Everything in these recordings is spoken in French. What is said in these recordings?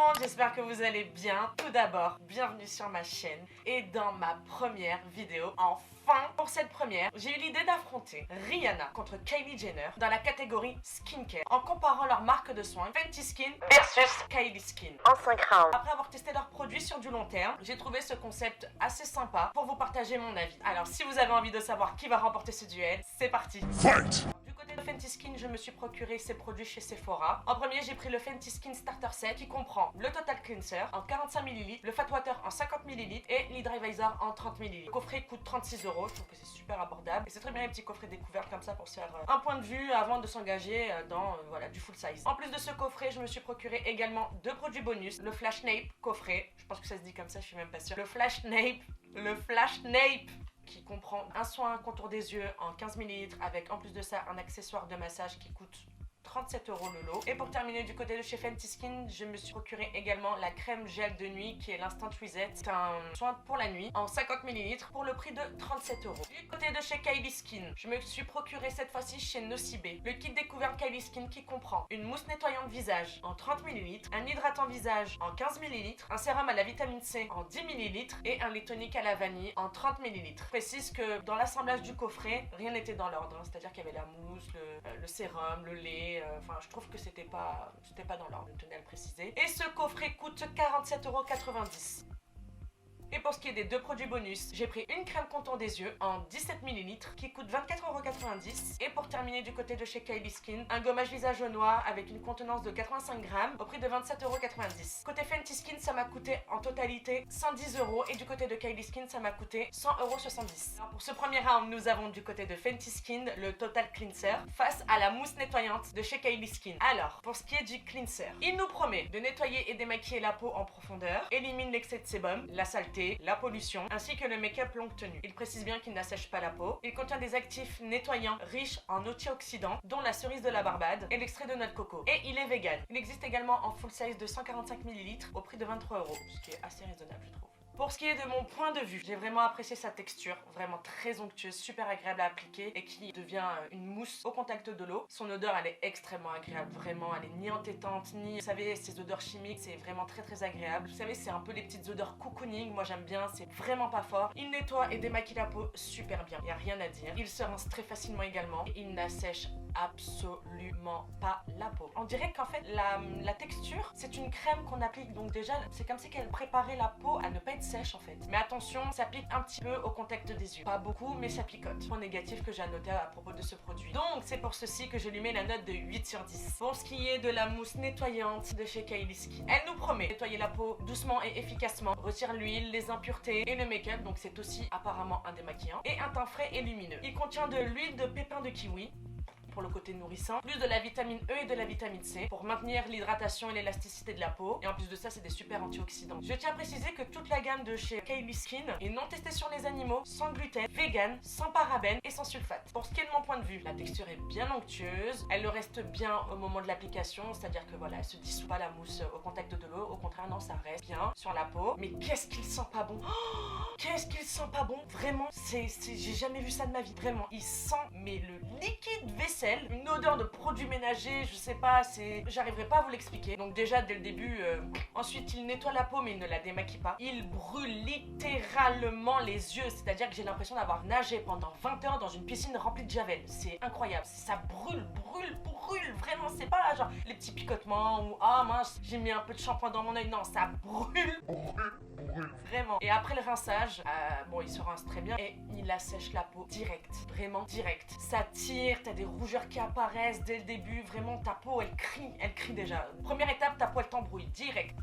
monde, j'espère que vous allez bien. Tout d'abord, bienvenue sur ma chaîne et dans ma première vidéo. Enfin, pour cette première, j'ai eu l'idée d'affronter Rihanna contre Kylie Jenner dans la catégorie skincare en comparant leurs marques de soins Fenty Skin versus Kylie Skin en 5 rounds. Après avoir testé leurs produits sur du long terme, j'ai trouvé ce concept assez sympa pour vous partager mon avis. Alors si vous avez envie de savoir qui va remporter ce duel, c'est parti. Fight! Du côté de Fenty Skin, je me suis procuré ces produits chez Sephora. En premier, j'ai pris le Fenty Skin Starter Set qui comprend le Total Cleanser en 45 ml, le Fat Water en 50 ml et l'Hydrivisor en 30 ml. Le coffret coûte 36 €, je trouve que c'est super abordable. Et c'est très bien les petits coffrets découvertes comme ça pour se faire un point de vue avant de s'engager dans voilà, du full size. En plus de ce coffret, je me suis procuré également deux produits bonus. Le Flash Nape coffret, je pense que ça se dit comme ça, je suis même pas sûre. Le Flash Nape qui comprend un soin contour des yeux en 15 ml avec en plus de ça un accessoire de massage qui coûte 37 € le lot. Et pour terminer du côté de chez Fenty Skin, je me suis procuré également la crème gel de nuit qui est l'Instant Reset. C'est un soin pour la nuit en 50 ml pour le prix de 37 €. Du côté de chez Kylie Skin, je me suis procuré cette fois-ci chez Nocibé le kit découverte Kylie Skin qui comprend une mousse nettoyante visage en 30 ml, un hydratant visage en 15 ml, un sérum à la vitamine C en 10 ml et un lait tonique à la vanille en 30 ml. Je précise que dans l'assemblage du coffret, rien n'était dans l'ordre, hein. C'est-à-dire qu'il y avait la mousse, le sérum, le lait. Enfin, je trouve que c'était pas dans l'ordre, je tenais à le préciser. Et ce coffret coûte 47,90 €. Et pour ce qui est des deux produits bonus, j'ai pris une crème contour des yeux en 17 ml qui coûte 24,90 €. Et pour terminer du côté de chez Kylie Skin, un gommage visage au noir avec une contenance de 85 grammes au prix de 27,90 €. Côté Fenty Skin, ça m'a coûté en totalité 110 € et du côté de Kylie Skin, ça m'a coûté 100,70 €. Alors pour ce premier round, nous avons du côté de Fenty Skin le Total Cleanser face à la mousse nettoyante de chez Kylie Skin. Alors, pour ce qui est du cleanser, il nous promet de nettoyer et démaquiller la peau en profondeur, élimine l'excès de sébum, la saleté, la pollution, ainsi que le make-up longue tenue. Il précise bien qu'il n'assèche pas la peau. Il contient des actifs nettoyants riches en antioxydants, dont la cerise de la Barbade et l'extrait de noix de coco. Et il est vegan. Il existe également en full size de 145 ml au prix de 23 €, ce qui est assez raisonnable, je trouve. Pour ce qui est de mon point de vue, j'ai vraiment apprécié sa texture, vraiment très onctueuse, super agréable à appliquer et qui devient une mousse au contact de l'eau. Son odeur, elle est extrêmement agréable, vraiment, elle est ni entêtante, ni, vous savez, ces odeurs chimiques, c'est vraiment très agréable. Vous savez, c'est un peu les petites odeurs cocooning, moi j'aime bien, c'est vraiment pas fort. Il nettoie et démaquille la peau super bien, il n'y a rien à dire. Il se rince très facilement également et il n'assèche absolument pas la peau. On dirait qu'en fait, la texture, c'est une crème qu'on applique, donc déjà, c'est comme si qu'elle préparait la peau à ne pas être sèche en fait. Mais attention, ça pique un petit peu au contact des yeux. Pas beaucoup, mais ça picote. Point négatif que j'ai à noter à propos de ce produit. Donc, c'est pour ceci que je lui mets la note de 8 sur 10. Pour ce qui est de la mousse nettoyante de chez Kylie Skin, elle nous promet nettoyer la peau doucement et efficacement, retire l'huile, les impuretés et le make-up, donc c'est aussi apparemment un démaquillant, et un teint frais et lumineux. Il contient de l'huile de pépins de kiwi, pour le côté nourrissant, plus de la vitamine E et de la vitamine C pour maintenir l'hydratation et l'élasticité de la peau, et en plus de ça c'est des super antioxydants. Je tiens à préciser que toute la gamme de chez Kylie Skin est non testée sur les animaux, sans gluten, vegan, sans parabènes et sans sulfate. Pour ce qui est de mon point de vue, la texture est bien onctueuse, elle le reste bien au moment de l'application, c'est-à-dire que voilà, elle se dissout pas la mousse au contact de l'eau, au contraire non, ça reste bien sur la peau. Mais qu'est-ce qu'il sent pas bon, qu'est-ce qu'il sent pas bon, vraiment, j'ai jamais vu ça de ma vie, vraiment, il sent mais le liquide vaisselle, une odeur de produits ménagers, je sais pas, j'arriverai pas à vous l'expliquer. Donc déjà dès le début, ensuite il nettoie la peau mais il ne la démaquille pas. Il brûle littéralement les yeux, c'est-à-dire que j'ai l'impression d'avoir nagé pendant 20 heures dans une piscine remplie de javel. C'est incroyable, ça brûle, vraiment, c'est pas genre les petits picotements ou ah mince, j'ai mis un peu de shampoing dans mon œil, non, ça brûle. Vraiment. Et après le rinçage, bon il se rince très bien et il assèche la peau direct, vraiment direct. Ça tire, t'as des rougeurs qui apparaissent dès le début, vraiment ta peau elle crie déjà. Première étape, ta peau elle t'embrouille direct.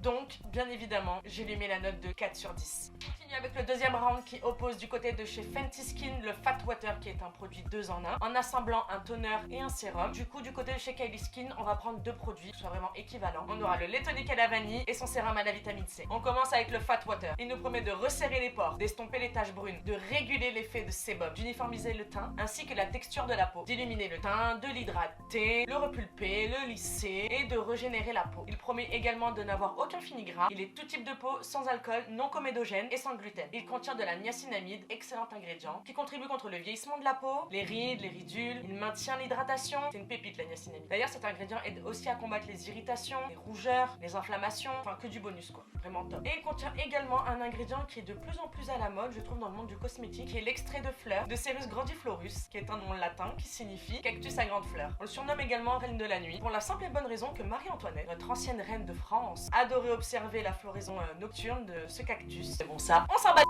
Donc, bien évidemment, je lui mets la note de 4 sur 10. On continue avec le deuxième round qui oppose du côté de chez Fenty Skin le Fat Water qui est un produit 2 en 1 en assemblant un toner et un sérum. Du coup, du côté de chez Kylie Skin, on va prendre deux produits qui soient vraiment équivalents. On aura le lait tonique à la vanille et son sérum à la vitamine C. On commence avec le Fat Water. Il nous promet de resserrer les pores, d'estomper les taches brunes, de réguler l'effet de sébum, d'uniformiser le teint ainsi que la texture de la peau, d'illuminer le teint, de l'hydrater, le repulper, le lisser et de régénérer la peau. Il promet également de n'avoir aucun aucun fini gras, il est tout type de peau, sans alcool, non comédogène et sans gluten. Il contient de la niacinamide, excellent ingrédient, qui contribue contre le vieillissement de la peau, les rides, les ridules, il maintient l'hydratation, c'est une pépite la niacinamide. D'ailleurs cet ingrédient aide aussi à combattre les irritations, les rougeurs, les inflammations, enfin que du bonus quoi, vraiment top. Et il contient également un ingrédient qui est de plus en plus à la mode, je trouve dans le monde du cosmétique, qui est l'extrait de fleurs de Cereus grandiflorus, qui est un nom latin qui signifie cactus à grandes fleurs. On le surnomme également reine de la nuit, pour la simple et bonne raison que Marie-Antoinette, notre ancienne reine de France, adorait observer la floraison nocturne de ce cactus. C'est bon ça, on s'en bat.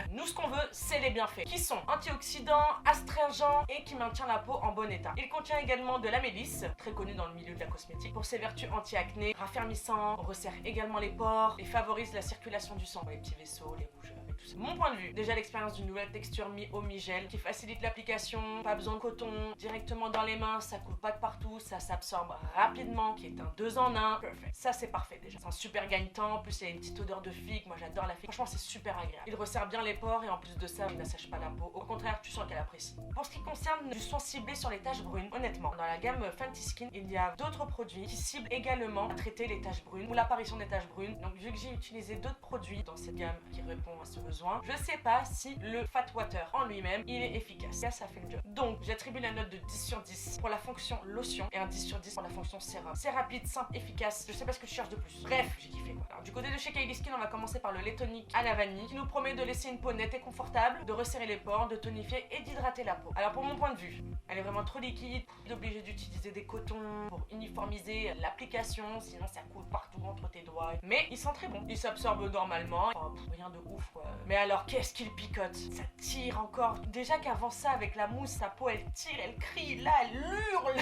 Nous ce qu'on veut c'est les bienfaits qui sont antioxydants, astringents et qui maintient la peau en bon état. Il contient également de la mélisse, très connue dans le milieu de la cosmétique, pour ses vertus anti-acné, raffermissant, resserre également les pores et favorise la circulation du sang pour les petits vaisseaux, les rougeurs et tout ça. Mon point de vue, déjà l'expérience d'une nouvelle texture mi-eau mi-gel qui facilite l'application, pas besoin de coton, directement dans les mains, ça coule pas de partout, ça s'absorbe rapidement, qui est un 2 en 1, perfect. Ça c'est parfait déjà. C'est un super gagne-temps, en plus il y a une petite odeur de figue, moi j'adore la figue, franchement c'est super agréable. Il resserre bien les pores et en plus de ça, il n'assèche pas la peau. Au contraire, tu sens qu'elle apprécie. Pour ce qui concerne du soin ciblé sur les taches brunes, honnêtement, dans la gamme Fenty Skin, il y a d'autres produits qui ciblent également à traiter les taches brunes ou l'apparition des taches brunes. Donc vu que j'ai utilisé d'autres produits dans cette gamme qui répondent à ce besoin, je sais pas si le Fat Water en lui-même, il est efficace. Ça fait le job. Donc j'attribue la note de 10 sur 10 pour la fonction lotion et un 10 sur 10 pour la fonction sérum. C'est rapide, simple, efficace. Je sais pas ce que tu cherches de plus. Bref, j'ai kiffé quoi. Alors du côté de chez Kylie Skin, on va commencer par le lait tonique à la vanille qui nous promet de laisser une peau nette et confortable, de resserrer les pores, de tonifier et d'hydrater la peau. Alors pour mon point de vue, elle est vraiment trop liquide, obligé d'utiliser des cotons pour uniformiser l'application, sinon ça coule partout entre tes doigts. Mais il sent très bon, il s'absorbe normalement, enfin, rien de ouf quoi. Mais alors qu'est-ce qu'il picote, ça tire encore. Déjà qu'avant ça avec la mousse, sa peau elle tire, elle crie, là elle hurle.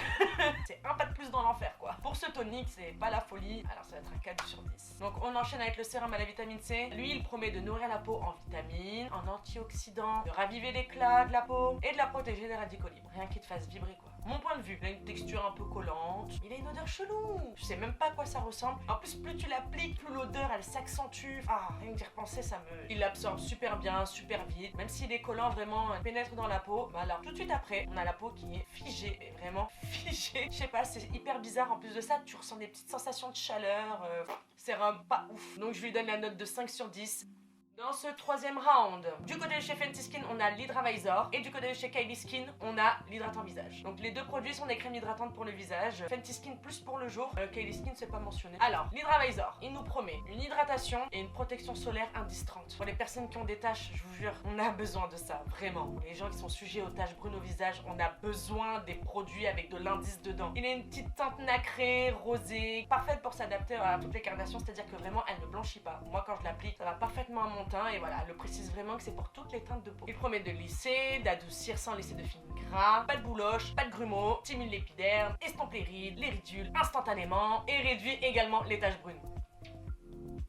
C'est un pas de plus dans l'enfer quoi. Pour ce tonique c'est pas la folie, alors ça va être un 4 sur 10. Donc on enchaîne avec le sérum à la vitamine C. Lui il promet de nourrir la peau en vitamines, en antioxydants, de raviver l'éclat de la peau et de la protéger des radicaux libres. Rien qui te fasse vibrer quoi. Mon point de vue, il a une texture un peu collante, il a une odeur chelou, je sais même pas à quoi ça ressemble. En plus plus tu l'appliques, plus l'odeur elle s'accentue. Ah, rien que d'y repenser ça me... Il l'absorbe super bien, super vite, même s'il est collant vraiment, il pénètre dans la peau. Bah alors tout de suite après, on a la peau qui est figée, mais vraiment figée. Je sais pas, c'est hyper bizarre, en plus de ça tu ressens des petites sensations de chaleur, sérum pas ouf. Donc je lui donne la note de 5 sur 10. Dans ce troisième round, du côté de chez Fenty Skin, on a l'Hydravisor et du côté de chez Kylie Skin, on a l'hydratant visage. Donc les deux produits sont des crèmes hydratantes pour le visage. Fenty Skin plus pour le jour, Kylie Skin c'est pas mentionné. Alors, l'Hydravisor, il nous promet une hydratation et une protection solaire indice 30. Pour les personnes qui ont des taches, je vous jure, on a besoin de ça, vraiment. Pour les gens qui sont sujets aux taches brunes au visage, on a besoin des produits avec de l'indice dedans. Il a une petite teinte nacrée, rosée, parfaite pour s'adapter à toutes les carnations, c'est-à-dire que vraiment elle ne blanchit pas. Moi quand je l'applique, ça va parfaitement à mon teint et voilà, le précise vraiment que c'est pour toutes les teintes de peau. Il promet de lisser, d'adoucir sans laisser de fines gras, pas de bouloches, pas de grumeaux, stimule l'épiderme, estompe les rides, les ridules instantanément et réduit également les taches brunes.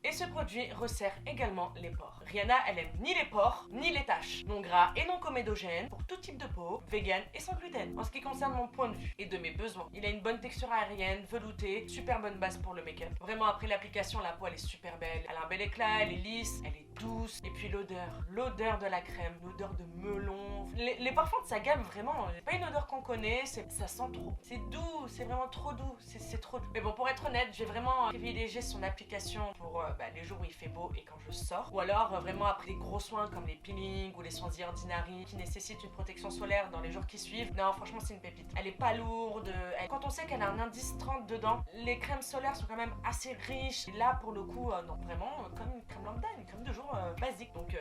Et ce produit resserre également les pores. Rihanna, elle aime ni les pores, ni les taches. Non gras et non comédogène pour tout type de peau, vegan et sans gluten. En ce qui concerne mon point de vue et de mes besoins, il a une bonne texture aérienne, veloutée, super bonne base pour le make-up. Vraiment après l'application, la peau elle est super belle. Elle a un bel éclat, elle est lisse, elle est douce. Et puis l'odeur de la crème, l'odeur de melon. Les parfums de sa gamme, vraiment, c'est pas une odeur qu'on connaît, ça sent trop. C'est doux, c'est vraiment trop doux, c'est trop doux. Mais bon, pour être honnête, j'ai vraiment privilégié son application pour les jours où il fait beau et quand je sors. Ou alors vraiment après des gros soins comme les peelings ou les soins The Ordinary qui nécessitent une protection solaire dans les jours qui suivent. Non, franchement, c'est une pépite. Elle est pas lourde. Quand on sait qu'elle a un indice 30 dedans, les crèmes solaires sont quand même assez riches. Et là, pour le coup, non, vraiment, comme une crème lambda, une crème de jour basique. Donc,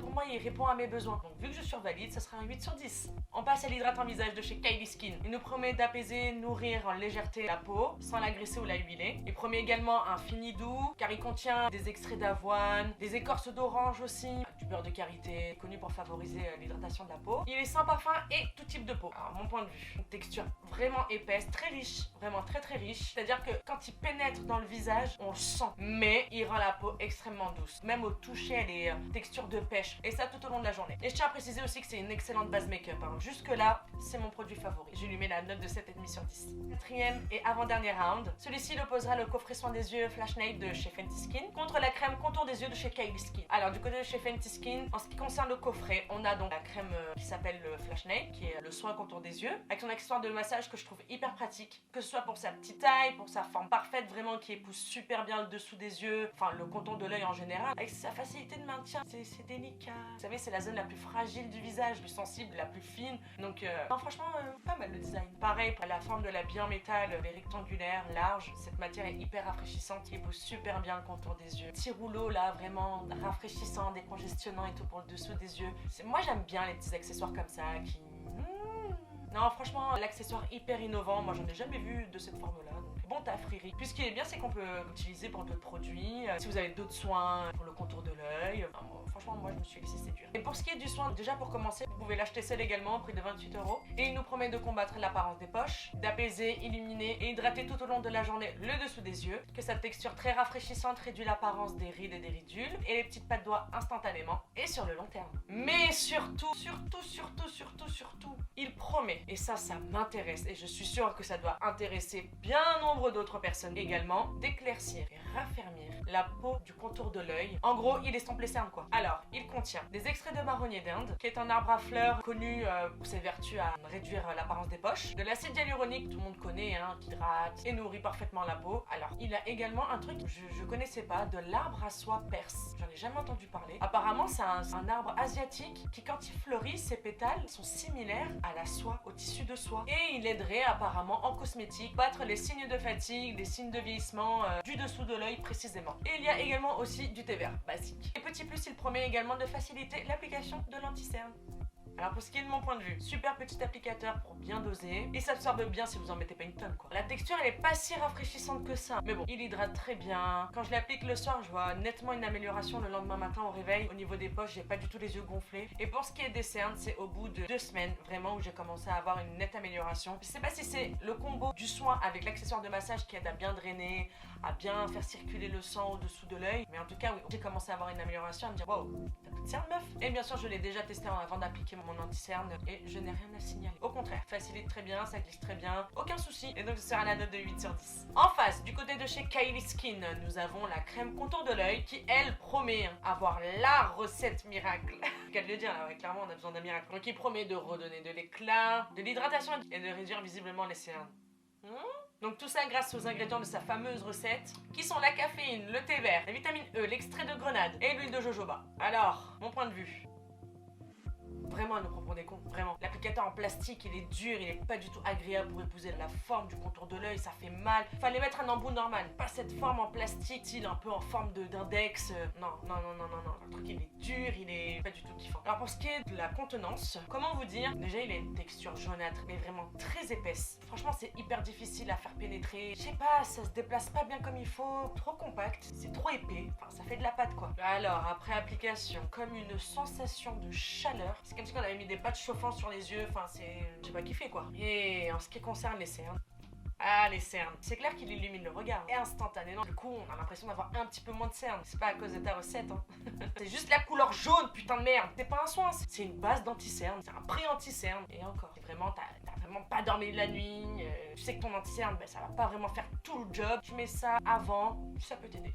pour moi, il répond à mes besoins. Donc, vu que je survalide, ça sera un 8 sur 10. On passe à l'hydratant visage de chez Kylie Skin. Il nous promet d'apaiser, nourrir en légèreté la peau, sans la graisser ou la huiler. Il promet également un fini doux, car il contient des extraits d'avoine, des écorces d'orange aussi, du beurre de karité, connu pour favoriser l'hydratation de la peau. Il est sans parfum et tout type de peau. Alors, mon point de vue, une texture vraiment épaisse, très riche, vraiment très très riche. C'est-à-dire que quand il pénètre dans le visage, on le sent. Mais il rend la peau extrêmement douce. Même au toucher, elle est texture de pêche. Et ça tout au long de la journée. Et je tiens à préciser aussi que c'est une excellente base make-up. Jusque là, c'est mon produit favori. Je lui mets la note de 7,5 sur 10. Quatrième et avant-dernier round. Celui-ci il opposera le coffret soin des yeux Flash Night de chez Fenty Skin contre la crème contour des yeux de chez Kylie Skin. Alors du côté de chez Fenty Fenty Skin. En ce qui concerne le coffret, on a donc la crème qui s'appelle le Flash Nail, qui est le soin contour des yeux, avec son accessoire de massage que je trouve hyper pratique, que ce soit pour sa petite taille, pour sa forme parfaite, vraiment qui épouse super bien le dessous des yeux, enfin le contour de l'œil en général, avec sa facilité de maintien, c'est délicat. Vous savez, c'est la zone la plus fragile du visage, plus sensible, la plus fine, donc non, franchement, pas mal le design. Pareil, pour la forme de la en métal, les rectangulaires, larges, cette matière est hyper rafraîchissante, qui épouse super bien le contour des yeux. Petit rouleau là, vraiment rafraîchissant, décongestionnant et tout pour le dessous des yeux. Moi j'aime bien les petits accessoires comme ça qui... Non, franchement, l'accessoire hyper innovant, moi j'en ai jamais vu de cette forme-là. Bon taf Riri. Puis ce qui est bien, c'est qu'on peut l'utiliser pour d'autres produits. Si vous avez d'autres soins pour le contour de l'œil. Franchement, moi je me suis laissé séduire. Et pour ce qui est du soin, déjà pour commencer, vous pouvez l'acheter seul également au prix de 28 €. Et il nous promet de combattre l'apparence des poches, d'apaiser, illuminer et hydrater tout au long de la journée le dessous des yeux. Que sa texture très rafraîchissante réduit l'apparence des rides et des ridules. Et les petites pattes doigts instantanément et sur le long terme. Mais surtout, il promet, et ça m'intéresse et je suis sûre que ça doit intéresser bien nombre d'autres personnes également, d'éclaircir et raffermir la peau du contour de l'œil. En gros, il estompe les cernes quoi. Alors, il contient des extraits de marronnier d'Inde, qui est un arbre à fleurs connu pour ses vertus à réduire l'apparence des poches, de l'acide hyaluronique, tout le monde connaît, hein, qui hydrate et nourrit parfaitement la peau. Alors, il a également un truc que je connaissais pas, de l'arbre à soie perse. J'en ai jamais entendu parler. Apparemment, c'est un arbre asiatique qui, quand il fleurit, ses pétales sont similaires à la soie, au tissu de soie. Et il aiderait apparemment en cosmétique, battre les signes de fatigue, les signes de vieillissement du dessous de l'œil précisément. Et il y a également aussi du thé vert, basique. Et petit plus, il promet également de faciliter l'application de l'anti-cerne. Alors pour ce qui est de mon point de vue, super petit applicateur pour bien doser. Il s'absorbe bien si vous en mettez pas une tonne quoi. La texture elle est pas si rafraîchissante que ça. Mais bon, il hydrate très bien. Quand je l'applique le soir, je vois nettement une amélioration le lendemain matin au réveil. Au niveau des poches, j'ai pas du tout les yeux gonflés. Et pour ce qui est des cernes, c'est au bout de 2 semaines vraiment où j'ai commencé à avoir une nette amélioration. Je sais pas si c'est le combo du soin avec l'accessoire de massage qui aide à bien drainer, à bien faire circuler le sang au-dessous de l'œil. Mais en tout cas, oui, j'ai commencé à avoir une amélioration, à me dire wow, t'as plus de cernes meuf. Et bien sûr, je l'ai déjà testé avant d'appliquer mon anti-cerne et je n'ai rien à signaler. Au contraire, facilite très bien, ça glisse très bien, aucun souci. Et donc je serai à la note de 8 sur 10. En face, du côté de chez Kylie Skin, nous avons la crème contour de l'œil qui, elle, promet avoir la recette miracle. Qu'à le dire, là, ouais, clairement, on a besoin d'un miracle. Donc il promet de redonner de l'éclat, de l'hydratation et de réduire visiblement les cernes. Donc tout ça grâce aux ingrédients de sa fameuse recette, qui sont la caféine, le thé vert, la vitamine E, l'extrait de grenade et l'huile de jojoba. Alors, mon point de vue. Vraiment, nous prenons des cons, vraiment. L'applicateur en plastique, il est dur, il est pas du tout agréable pour épouser la forme du contour de l'œil, ça fait mal. Fallait mettre un embout normal, pas cette forme en plastique, style un peu en forme d'index. Non. Le truc, il est dur, il est pas du tout kiffant. Alors pour ce qui est de la contenance, comment vous dire? Déjà, il a une texture jaunâtre, mais vraiment très épaisse. Franchement, c'est hyper difficile à faire pénétrer. Je sais pas, ça se déplace pas bien comme il faut. Trop compact, c'est trop épais. Enfin, ça fait de la pâte, quoi. Alors, après application, comme une sensation de chaleur. C'est comme si on avait mis des patchs chauffants sur les yeux, enfin c'est... j'ai pas kiffé quoi. Et en ce qui concerne les cernes, les cernes, c'est clair qu'il illumine le regard. Et instantanément, du coup on a l'impression d'avoir un petit peu moins de cernes. C'est pas à cause de ta recette hein. C'est juste la couleur jaune, putain de merde. C'est pas un soin, c'est une base d'anti-cerne, c'est un pré-anti-cerne. Et encore, c'est vraiment, t'as vraiment pas dormi la nuit, tu sais que ton anti-cerne, ça va pas vraiment faire tout le job. Tu mets ça avant, ça peut t'aider.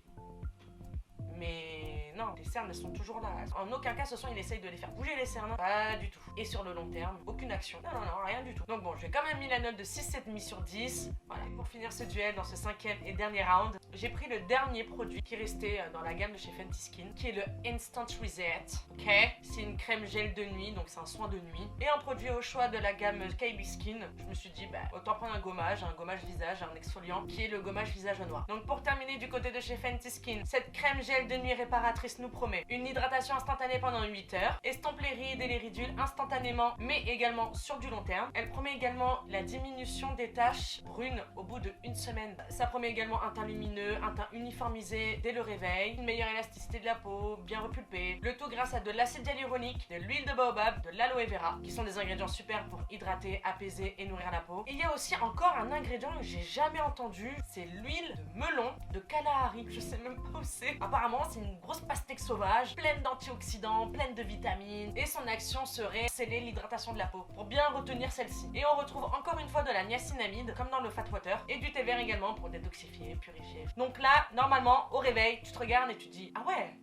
Mais non, les cernes elles sont toujours là. En aucun cas ce soin il essaye de les faire bouger les cernes. Pas du tout. Et sur le long terme, aucune action. Non, rien du tout. Donc bon, j'ai quand même mis la note de 6,5 sur 10. Voilà. Pour finir ce duel dans ce 5e et dernier round, j'ai pris le dernier produit qui restait dans la gamme de chez Fenty Skin, qui est le Instant Reset. Ok, c'est une crème gel de nuit, donc c'est un soin de nuit. Et un produit au choix de la gamme Kylie Skin, je me suis dit autant prendre un gommage visage, un exfoliant, qui est le gommage visage noir. Donc pour terminer du côté de chez Fenty Skin, cette crème gel de nuit réparatrice nous promet une hydratation instantanée pendant 8 heures, estompe les rides et les ridules instantanément, mais également sur du long terme. Elle promet également la diminution des taches brunes au bout de 1 semaine. Ça promet également un teint lumineux, un teint uniformisé dès le réveil, une meilleure élasticité de la peau, bien repulpée, le tout grâce à de l'acide hyaluronique, de l'huile de baobab, de l'aloe vera, qui sont des ingrédients super pour hydrater, apaiser et nourrir la peau. Et il y a aussi encore un ingrédient que j'ai jamais entendu, c'est l'huile de melon de Kalahari. Je sais même pas où c'est. Apparemment vraiment c'est une grosse pastèque sauvage, pleine d'antioxydants, pleine de vitamines, et son action serait sceller l'hydratation de la peau, pour bien retenir celle-ci. Et on retrouve encore une fois de la niacinamide, comme dans le fat water, et du thé vert également pour détoxifier, purifier. Donc là, normalement, au réveil, tu te regardes et tu te dis, ah ouais,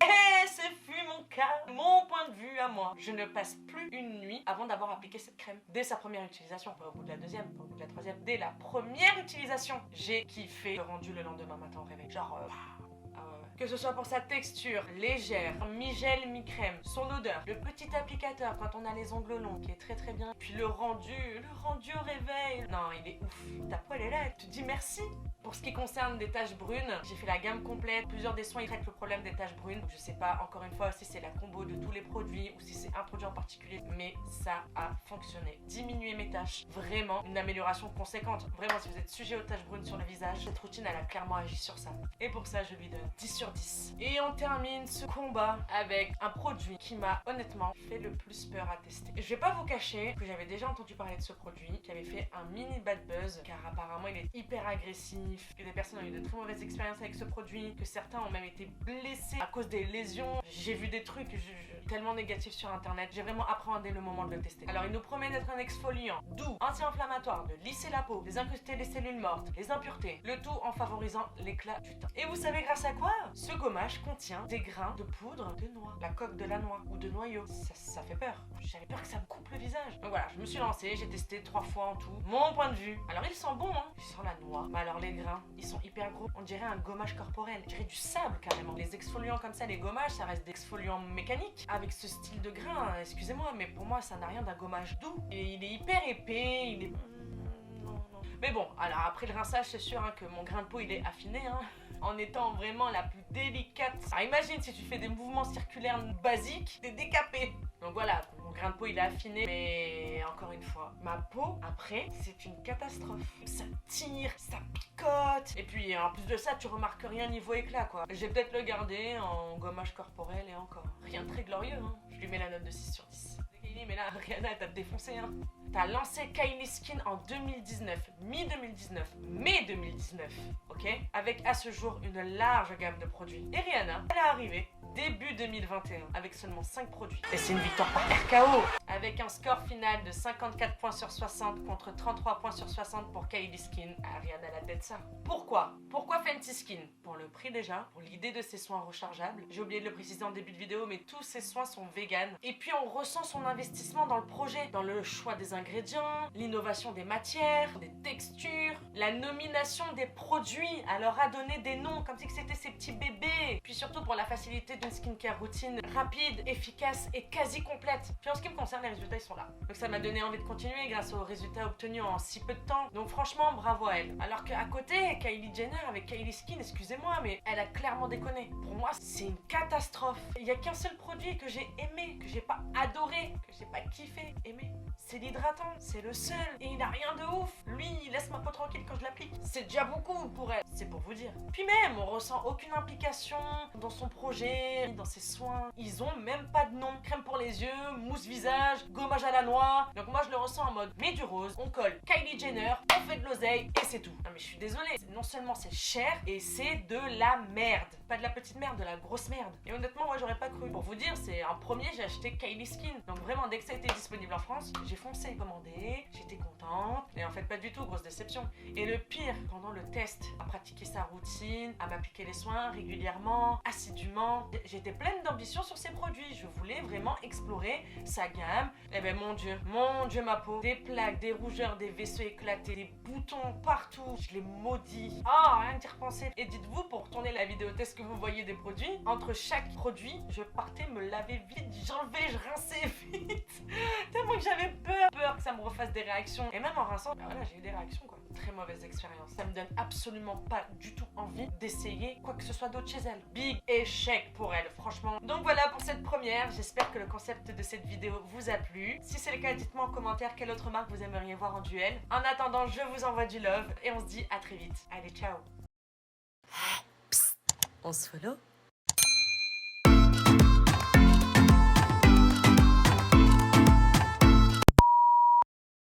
ce fut mon cas, mon point de vue à moi. Je ne passe plus une nuit avant d'avoir appliqué cette crème. Dès sa première utilisation, pas au bout de la deuxième, pas au bout de la troisième, dès la première utilisation, j'ai kiffé le rendu le lendemain matin au réveil. Genre, que ce soit pour sa texture légère, mi-gel, mi-crème, son odeur, le petit applicateur quand on a les ongles longs qui est très très bien, puis le rendu au réveil. Non, il est ouf. Ta peau elle est là, elle te dit merci. Pour ce qui concerne des taches brunes, j'ai fait la gamme complète. Plusieurs des soins ils traitent le problème des taches brunes. Je sais pas encore une fois si c'est la combo de tous les produits ou si c'est un produit en particulier, mais ça a fonctionné. Diminuer mes taches, vraiment une amélioration conséquente. Vraiment, si vous êtes sujet aux taches brunes sur le visage, cette routine elle a clairement agi sur ça. Et pour ça, je lui donne 10 sur 10. Et on termine ce combat avec un produit qui m'a honnêtement fait le plus peur à tester. Je vais pas vous cacher que j'avais déjà entendu parler de ce produit, qui avait fait un mini bad buzz, car apparemment il est hyper agressif, que des personnes ont eu de très mauvaises expériences avec ce produit, que certains ont même été blessés à cause des lésions. J'ai vu des trucs tellement négatifs sur internet, j'ai vraiment appréhendé le moment de le tester. Alors il nous promet d'être un exfoliant doux, anti-inflammatoire, de lisser la peau, désincruster les cellules mortes, les impuretés, le tout en favorisant l'éclat du teint. Et vous savez grâce à quoi? Ce gommage contient des grains de poudre de noix, la coque de la noix ou de noyau. Ça fait peur. J'avais peur que ça me coupe le visage. Donc voilà, je me suis lancée, j'ai testé 3 fois en tout. Mon point de vue. Alors il sent bon, hein. Il sent la noix. Mais alors les grains, ils sont hyper gros. On dirait un gommage corporel. On dirait du sable carrément. Les exfoliants comme ça, les gommages, ça reste des exfoliants mécaniques. Avec ce style de grain, excusez-moi, mais pour moi ça n'a rien d'un gommage doux. Et il est hyper épais, il est... Non. Mais bon, alors après le rinçage, c'est sûr hein, que mon grain de peau il est affiné, hein, en étant vraiment la plus délicate. Alors imagine si tu fais des mouvements circulaires basiques, t'es décapé. Donc voilà, mon grain de peau il est affiné, mais encore une fois, ma peau après c'est une catastrophe. Ça tire, ça picote. Et puis en plus de ça, tu remarques rien niveau éclat quoi. Je vais peut-être le garder en gommage corporel et encore. Rien de très glorieux, hein. Je lui mets la note de 6 sur 10. Mais là, Rihanna, elle t'a défoncé, hein. T'as lancé Kylie Skin en 2019, mi-2019, mai 2019, ok? Avec à ce jour une large gamme de produits. Et Rihanna, elle est arrivée début 2021 avec seulement 5 produits. Et c'est une victoire par RKO avec un score final de 54 points sur 60 contre 33 points sur 60 pour Kylie Skin. Ah, Rihanna la tête ça. Pourquoi Fenty Skin? Pour le prix déjà, pour l'idée de ses soins rechargeables. J'ai oublié de le préciser en début de vidéo, mais tous ces soins sont véganes. Et puis on ressent son investissement dans le projet, dans le choix des ingrédients, l'innovation des matières, des textures, la nomination des produits. Elle leur a donné des noms comme si c'était ses petits bébés. Puis surtout pour la facilité d'une skincare routine rapide, efficace et quasi complète. Puis en ce qui me concerne, les résultats ils sont là. Donc ça m'a donné envie de continuer grâce aux résultats obtenus en si peu de temps. Donc franchement, bravo à elle. Alors qu'à côté, Kylie Jenner avec Kylie Skin, excusez-moi, mais elle a clairement déconné. Pour moi, c'est une catastrophe. Il n'y a qu'un seul produit que j'ai aimé, que j'ai pas adoré, que j'ai pas kiffé, aimé. C'est l'hydratant, c'est le seul. Et il a rien de ouf. Lui, il laisse ma peau tranquille quand je l'applique. C'est déjà beaucoup pour elle. C'est pour vous dire. Puis même, on ressent aucune implication dans son projet, dans ses soins. Ils ont même pas de nom. Crème pour les yeux, mousse visage, gommage à la noix. Donc moi, je le ressens en mode, mets du rose, on colle Kylie Jenner, on fait de l'oseille et c'est tout. Non mais je suis désolée. Non seulement c'est cher et c'est de la merde. Pas de la petite merde, de la grosse merde. Et honnêtement, moi, j'aurais pas cru. Pour vous dire, c'est en premier, j'ai acheté Kylie Skin. Donc vraiment, dès que ça a été disponible en France, j'ai foncé, commandé, j'étais contente. Et en fait, pas du tout, grosse déception. Et le pire, pendant le test, à pratiquer sa routine, à m'appliquer les soins régulièrement, assidûment, j'étais pleine d'ambition sur ces produits. Je voulais vraiment explorer sa gamme. Et ben mon Dieu, ma peau. Des plaques, des rougeurs, des vaisseaux éclatés, des boutons partout. Je les maudis. Oh, rien que d'y repenser. Et dites-vous, pour tourner la vidéo test que vous voyez des produits, entre chaque produit, je partais me laver vite, j'enlevais, je rinçais vite. Tellement que j'avais peur que ça me refasse des réactions. Et même en rinçant, bah voilà, j'ai eu des réactions quoi. Très mauvaise expérience. Ça me donne absolument pas du tout envie d'essayer quoi que ce soit d'autre chez elle. Big échec pour elle, franchement. Donc voilà pour cette première. J'espère que le concept de cette vidéo vous a plu. Si c'est le cas, dites-moi en commentaire quelle autre marque vous aimeriez voir en duel. En attendant, je vous envoie du love et on se dit à très vite. Allez, ciao. Psst, on se follow.